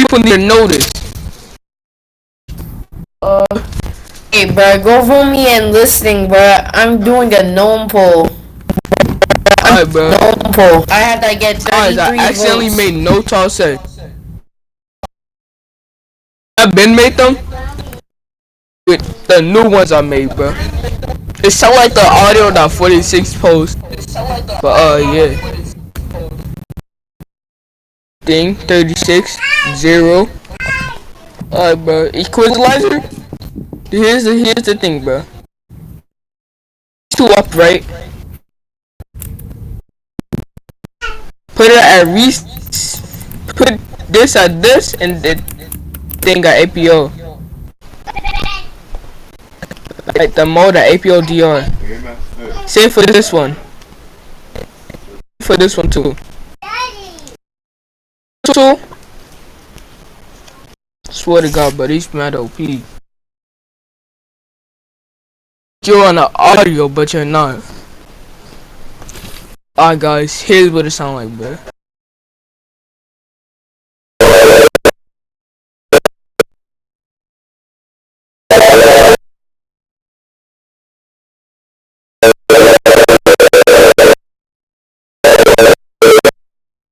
people need to know this. Hey, bro, go for me and listening, bro. I'm doing a gnome poll. Alright, bro. Gnome poll. I had to get Guys, 33 I accidentally votes. made no talk set. I've been made them with the new ones I made, bro. It sound like the audio that 46 post. But yeah. Thing 36 0. Alright, bro. Equalizer. Here's the thing, bro. Two up, right? Put it at least. Put this at this, and the thing at APO. Like the mode at APO DR. Same for this one. For this one too. So, swear to God, but he's mad OP. You're on the audio, but you're not. Alright, guys, here's what it sound like, bro.